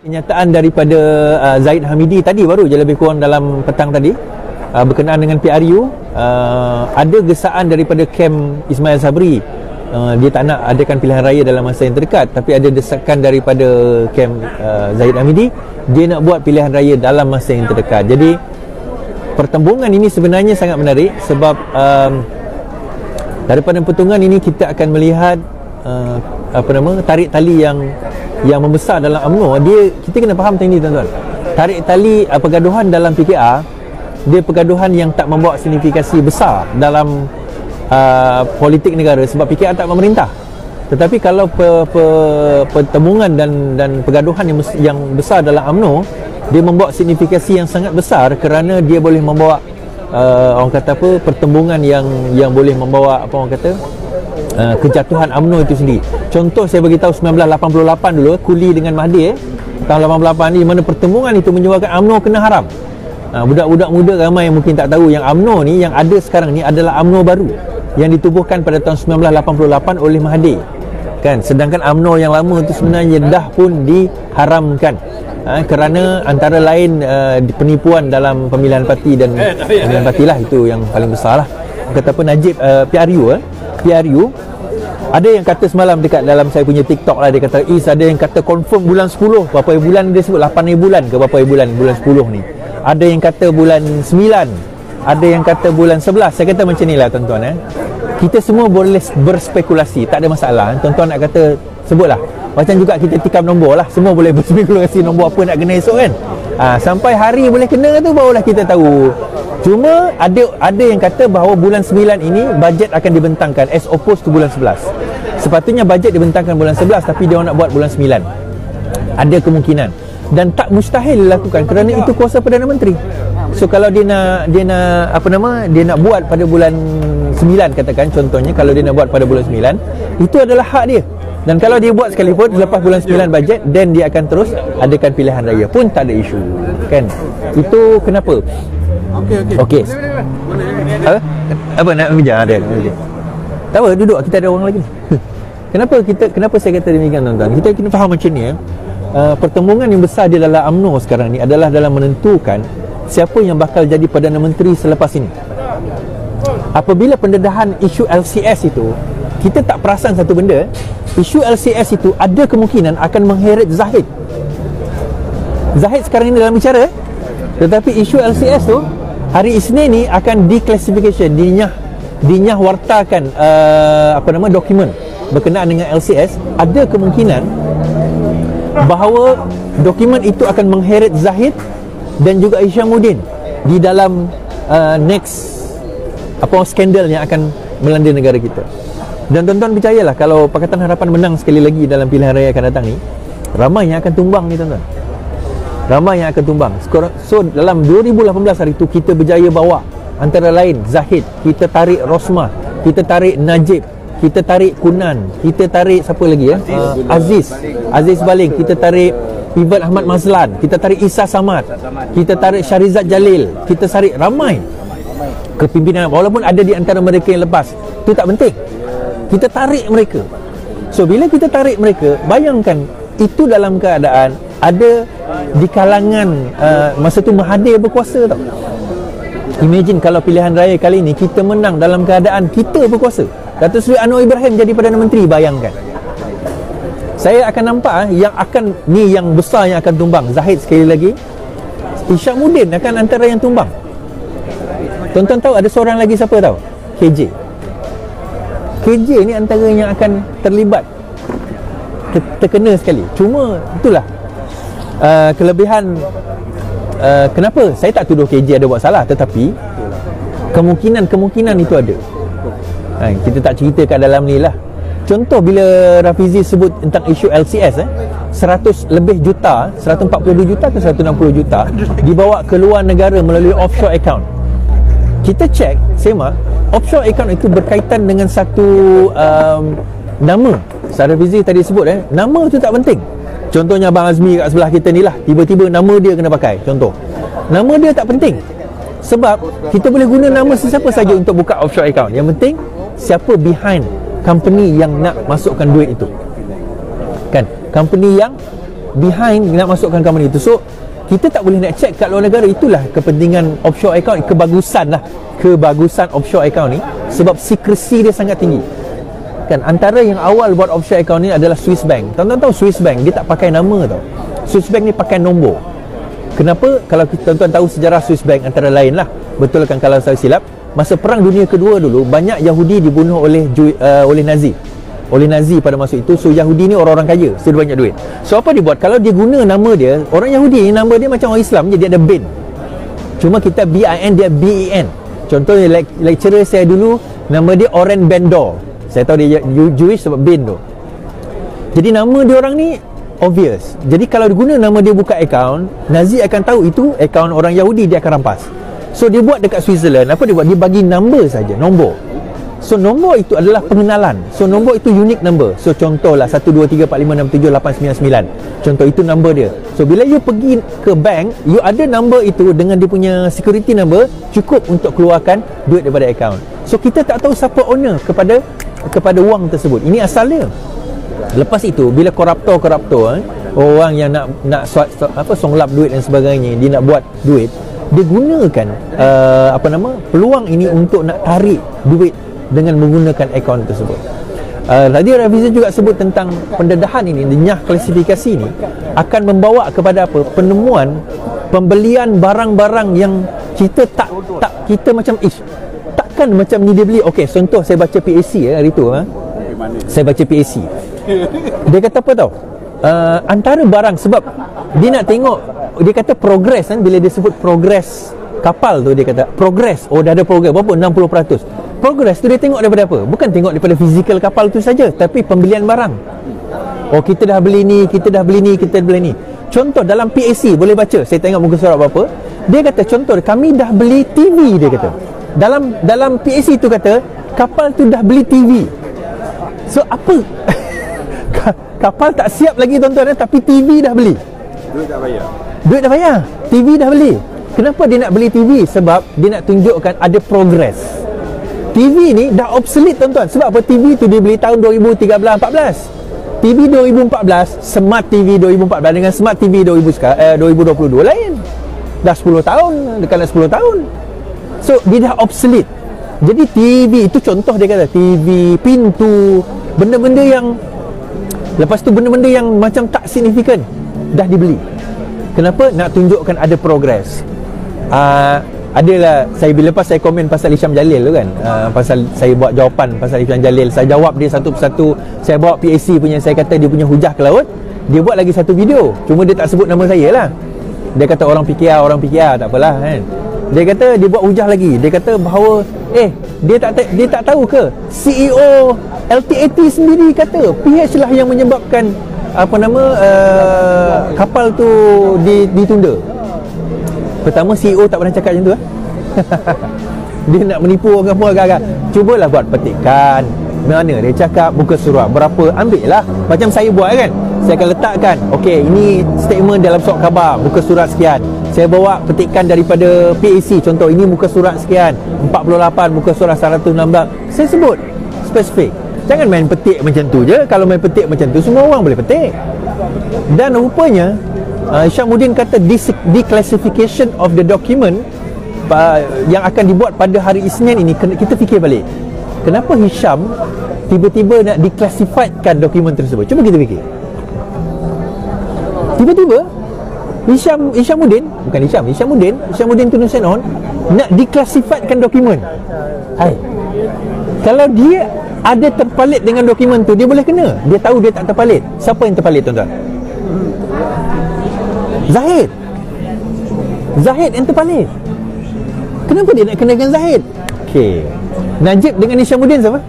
Kenyataan daripada Zahid Hamidi tadi baru je, lebih kurang dalam petang tadi, berkenaan dengan PRU, ada gesaan daripada kem Ismail Sabri. Dia tak nak adakan pilihan raya dalam masa yang terdekat, tapi ada desakan daripada kem Zahid Hamidi, dia nak buat pilihan raya dalam masa yang terdekat. Jadi pertembungan ini sebenarnya sangat menarik sebab daripada pertembungan ini kita akan melihat tarik tali yang membesar dalam UMNO. Kita kena faham tentang ini, tuan-tuan. Tarik tali pergaduhan dalam PKR, dia pergaduhan yang tak membawa signifikasi besar dalam politik negara sebab PKR tak memerintah. Tetapi kalau pertemuan dan pergaduhan yang besar dalam UMNO, dia membawa signifikasi yang sangat besar kerana dia boleh membawa orang kata pertembungan yang boleh membawa kejatuhan UMNO itu sendiri. Contoh saya bagi tahu 1988 dulu, Kuli dengan Mahathir tahun 88 ni, mana pertemuan itu menyebabkan UMNO kena haram. Budak-budak muda ramai yang mungkin tak tahu yang UMNO ni yang ada sekarang ni adalah UMNO baru yang ditubuhkan pada tahun 1988 oleh Mahathir, kan. Sedangkan UMNO yang lama itu sebenarnya dah pun diharamkan kerana antara lain penipuan dalam pemilihan parti dan pemilihan parti lah, itu yang paling besar lah. Kata apa Najib PRU ada yang kata semalam dekat dalam saya punya TikTok lah, dia kata ada yang kata confirm bulan 10, berapa bulan dia sebut 8 bulan ke berapa bulan 10 ni. Ada yang kata bulan 9, ada yang kata bulan 11. Saya kata macam ni lah, tuan-tuan. Kita semua boleh berspekulasi, tak ada masalah. Tuan-tuan nak kata sebutlah. Macam juga kita tikam nombor lah, semua boleh berspekulasi nombor apa nak kena esok, kan. Sampai hari boleh kena tu barulah kita tahu. Cuma ada yang kata bahawa bulan 9 ini bajet akan dibentangkan as opposed to bulan 11. Sepatutnya bajet dibentangkan bulan 11, tapi dia nak buat bulan 9. Ada kemungkinan dan tak mustahil dilakukan kerana itu kuasa Perdana Menteri. So kalau dia nak buat pada bulan 9, katakan contohnya, kalau dia nak buat pada bulan 9, itu adalah hak dia. Dan kalau dia buat sekalipun selepas bulan 9 bajet, then dia akan terus adakan pilihan raya pun tak ada isu, kan. Itu kenapa? Okey. Apa nak bincang dia? Tak apa, duduk, kita ada orang lagi. Kenapa saya kata demikian, tuan-tuan? Kita kena faham macam ni. Pertembungan yang besar di dalam UMNO sekarang ni adalah dalam menentukan siapa yang bakal jadi Perdana Menteri selepas ini. Apabila pendedahan isu LCS itu, kita tak perasan satu benda, isu LCS itu ada kemungkinan akan mengheret Zahid. Zahid sekarang ini dalam bicara, tetapi isu LCS tu hari Isnin ni akan declassification, dinyah wartakan dokumen berkenaan dengan LCS. Ada kemungkinan bahawa dokumen itu akan mengheret Zahid dan juga Isyamuddin di dalam next skandal yang akan melanda negara kita. Dan tuan-tuan percayalah, kalau Pakatan Harapan menang sekali lagi dalam pilihan raya akan datang ni, ramai yang akan tumbang ni, tuan-tuan. Ramai yang akan tumbang. So dalam 2018 hari tu kita berjaya bawa antara lain Zahid, kita tarik Rosmah, kita tarik Najib, kita tarik Kunan, kita tarik siapa lagi ya? Aziz Baling, kita tarik Ivan Ahmad Mazlan, kita tarik Isa Samad, kita tarik Syarizat Jalil, kita tarik ramai kepimpinan, walaupun ada di antara mereka yang lepas, itu tak penting. Kita tarik mereka. So bila kita tarik mereka, bayangkan itu dalam keadaan ada di kalangan masa tu Mahathir berkuasa tau. Imagine kalau pilihan raya kali ni kita menang dalam keadaan kita berkuasa, Datuk Seri Anwar Ibrahim jadi Perdana Menteri, bayangkan. Saya akan nampak yang besar yang akan tumbang. Zahid sekali lagi, Isyamuddin akan antara yang tumbang. Tuan-tuan tahu ada seorang lagi siapa tahu? KJ ni antara yang akan terlibat, terkena sekali. Cuma itulah kelebihan. Kenapa saya tak tuduh KJ ada buat salah, tetapi kemungkinan itu ada. Kita tak cerita kat dalam ni lah. Contoh bila Rafizi sebut tentang isu LCS, 100 lebih juta, 142 juta ke 160 juta dibawa ke luar negara melalui offshore account. Kita cek, semak, offshore account itu berkaitan dengan satu nama. Rafizi tadi sebut, nama tu tak penting. Contohnya Abang Azmi kat sebelah kita ni lah, tiba-tiba nama dia kena pakai. Contoh, nama dia tak penting, sebab kita boleh guna nama sesiapa saja untuk buka offshore account. Yang penting siapa behind company yang nak masukkan duit itu, kan? Company yang behind nak masukkan company itu. So kita tak boleh nak check kat luar negara. Itulah kepentingan offshore account, kebagusan offshore account ni, sebab secrecy dia sangat tinggi kan. Antara yang awal buat offshore account ni adalah Swiss Bank. Tuan-tuan tahu Swiss Bank dia tak pakai nama tau. Swiss Bank ni pakai nombor. Kenapa? Kalau tuan-tuan tahu sejarah Swiss Bank, antara lain lah, betul kan kalau saya silap, masa Perang Dunia Kedua dulu, banyak Yahudi dibunuh oleh Nazi pada masa itu. So Yahudi ni orang-orang kaya, so dia banyak duit. So apa dia buat? Kalau dia guna nama dia, orang Yahudi ni nama dia macam orang Islam je, dia ada bin. Cuma kita BIN, dia BEN. Contohnya lecturer saya dulu, nama dia Oren Bendor. Saya tahu dia Jewish sebab bin tu. Jadi nama dia orang ni obvious. Jadi kalau dia guna nama dia buka account, Nazi akan tahu itu account orang Yahudi, dia akan rampas. So dia buat dekat Switzerland, apa dia buat? Dia bagi number saja, nombor. So nombor itu adalah pengenalan. So nombor itu unique number. So contohlah 123456789. Contoh itu number dia. So bila you pergi ke bank, you ada number itu dengan dia punya security number, cukup untuk keluarkan duit daripada account. So kita tak tahu siapa owner kepada wang tersebut. Ini asalnya. Lepas itu bila koruptor orang yang nak songlap duit dan sebagainya, dia nak buat duit, dia gunakan peluang ini untuk nak tarik duit dengan menggunakan akaun tersebut. Tadi revisi juga sebut tentang pendedahan ini, nyah klasifikasi ini akan membawa kepada apa? Penemuan pembelian barang-barang yang kita kita macam takkan macam ni dia beli. Okey, contoh saya baca PAC hari tu saya baca PAC. Dia kata apa tau? Antara barang, sebab dia nak tengok, dia kata progress kan, bila dia sebut progress kapal tu, dia kata progress, dah ada progress berapa? 60%. Progress tu dia tengok daripada apa? Bukan tengok daripada fizikal kapal tu saja, tapi pembelian barang. Kita dah beli ni, kita dah beli ni. Contoh dalam PAC boleh baca, saya tengok muka surat berapa. Dia kata contoh, kami dah beli TV, dia kata. Dalam PAC tu kata kapal tu dah beli TV. So apa? Kapal tak siap lagi tuan-tuan, tapi TV dah beli. Duit dah bayar. TV dah beli. Kenapa dia nak beli TV? Sebab dia nak tunjukkan ada progress. TV ni dah obsolete tuan-tuan. Sebab apa? TV tu dia beli tahun 2013-14. TV 2014, Smart TV 2014 dengan Smart TV 2022 lain. Dah 10 tahun, dekat 10 tahun. So dia dah obsolete. Jadi TV itu contoh, dia kata TV, pintu, benda-benda yang, lepas tu benda-benda yang macam tak signifikan dah dibeli. Kenapa? Nak tunjukkan ada progress. Adalah saya bila lepas saya komen pasal Hisham Jalil tu kan, pasal saya buat jawapan pasal Hisham Jalil, saya jawab dia satu persatu. Saya bawa PAC punya, saya kata dia punya hujah ke laut. Dia buat lagi satu video, cuma dia tak sebut nama saya lah. Dia kata orang PKR, tak apalah kan. Dia kata dia buat hujah lagi. Dia kata bahawa dia tak tahu ke CEO LTAT sendiri kata PH lah yang menyebabkan kapal tu ditunda. Pertama, CEO tak pernah cakap macam tu. Dia nak menipu orang pun agak-agak. Cubalah buat petikan. Mana dia cakap, buka surat berapa, ambil lah. Macam saya buat kan, saya akan letakkan, okey, ini statement dalam surat khabar, muka surat sekian. Saya bawa petikan daripada PAC, contoh ini muka surat sekian, 48, muka surat 116. Saya sebut spesifik. Jangan main petik macam tu je. Kalau main petik macam tu, semua orang boleh petik. Dan rupanya Hisham kata declassification of the document yang akan dibuat pada hari Isnin ini, kita fikir balik, kenapa Hisham tiba-tiba nak declassifiedkan dokumen tersebut? Cuba kita fikir. Tiba-tiba Hishamuddin Tunusen On nak declassifiedkan dokumen. Kalau dia ada terpalit dengan dokumen tu, dia boleh kena. Dia tahu dia tak terpalit. Siapa yang terpalit tuan-tuan? Zahid yang terpalit. Kenapa dia nak kena dengan Zahid? Okey, Najib dengan Hishamuddin siapa?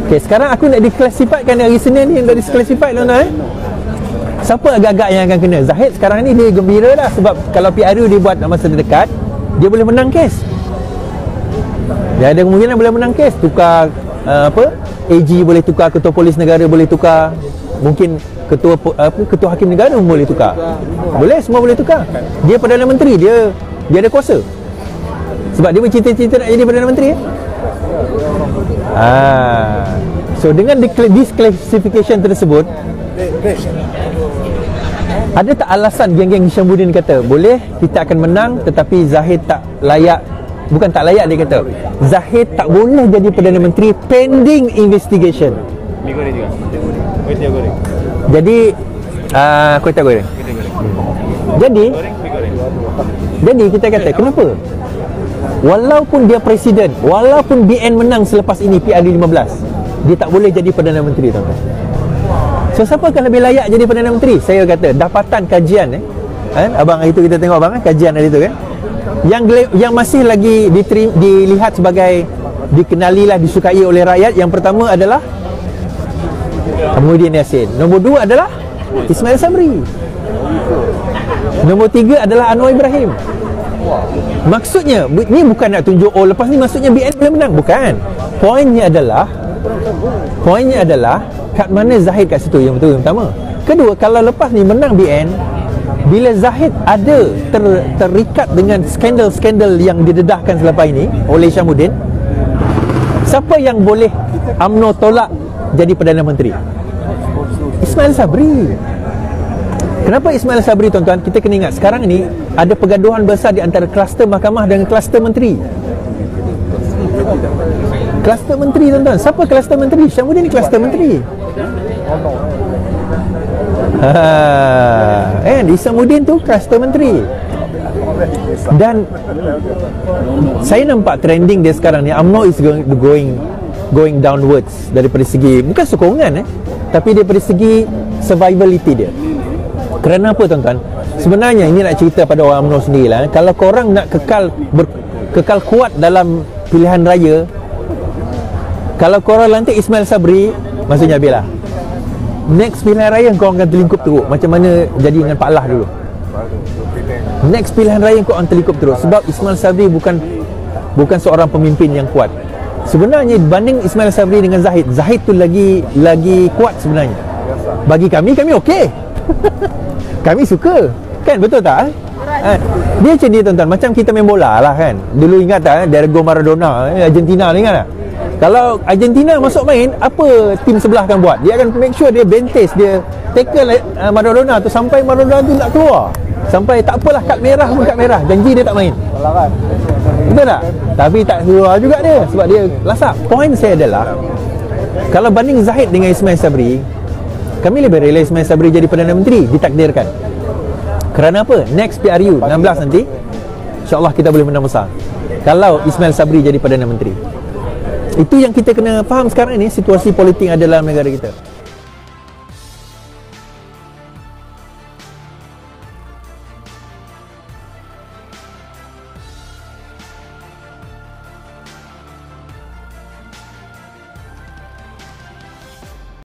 Okey, sekarang aku nak declassifiedkan hari Senin ni, yang dah declassified tuan-tuan. Siapa agak-agak yang akan kena? Zahid sekarang ni dia gembira lah, sebab kalau PRU dia buat masa terdekat, dia boleh menang kes. Dia ada kemungkinan boleh menang kes. Tukar AG boleh tukar, ketua polis negara boleh tukar, mungkin ketua hakim negara pun boleh tukar. Boleh, semua boleh tukar. Dia Perdana Menteri, dia ada kuasa. Sebab dia bercita-cita nak jadi Perdana Menteri. So dengan disqualification tersebut, ada tak alasan geng-geng Hishamuddin kata boleh kita akan menang tetapi Zahid tak layak, bukan tak layak, dia kata Zahid tak boleh jadi Perdana Menteri pending investigation. Jadi kuih goreng. Jadi kita kata kenapa? Walaupun dia presiden, walaupun BN menang selepas ini PRU15, dia tak boleh jadi Perdana Menteri, tuan-tuan. So siapa akan lebih layak jadi Perdana Menteri? Saya kata dapatan kajian abang itu kita tengok abang kajian hari itu kan. Yang masih lagi dilihat sebagai dikenalilah, disukai oleh rakyat, yang pertama adalah Muhyiddin Yassin. Nombor 2 adalah Ismail Sabri. Nombor 3 adalah Anwar Ibrahim. Maksudnya ni bukan nak tunjuk lepas ni maksudnya BN boleh menang, bukan. Poinnya adalah kat mana Zahid kat situ yang betul, yang pertama. Kedua, kalau lepas ni menang BN, bila Zahid ada terikat dengan skandal-skandal yang didedahkan selepas ini oleh Hishamuddin, siapa yang boleh UMNO tolak jadi Perdana Menteri? Ismail Sabri. Kenapa Ismail Sabri, tuan-tuan? Kita kena ingat sekarang ni ada pergaduhan besar di antara kluster mahkamah dengan kluster menteri. Kluster menteri, tuan-tuan. Siapa kluster menteri? Hishamuddin ni kluster menteri. Hishamuddin tu kluster menteri. Dan saya nampak trending dia sekarang ni, UMNO is going downwards daripada segi bukan sokongan tapi daripada segi survivability dia. Kerana apa, tuan-tuan? Sebenarnya ini nak cerita pada orang UMNO sendirilah. Kalau korang nak kekal kuat dalam pilihan raya, kalau korang lantik Ismail Sabri, maksudnya biarlah next pilihan raya korang akan terlingkup teruk. Macam mana jadi dengan Pak Lah dulu. Next pilihan raya korang terlingkup teruk sebab Ismail Sabri bukan seorang pemimpin yang kuat. Sebenarnya banding Ismail Sabri dengan Zahid tu lagi kuat sebenarnya. Bagi kami okey. Kami suka. Kan, betul tak? Dia macam ni, tuan-tuan. Macam kita main bola lah kan. Dulu ingat tak Diego Maradona, Argentina ni, ingat tak? Kalau Argentina masuk main, apa tim sebelah akan buat? Dia akan make sure dia bentis, dia tackle Maradona tu sampai Maradona tu nak keluar. Sampai tak apalah, kad merah pun kad merah. Janji dia tak main. Betul tak? Tapi tak keluar juga dia sebab dia lasak. Poin saya adalah kalau banding Zahid dengan Ismail Sabri, kami lebih rela Ismail Sabri jadi Perdana Menteri ditakdirkan. Kerana apa? Next PRU 16 nanti InsyaAllah kita boleh menang besar kalau Ismail Sabri jadi Perdana Menteri. Itu yang kita kena faham sekarang ni, situasi politik ada dalam negara kita.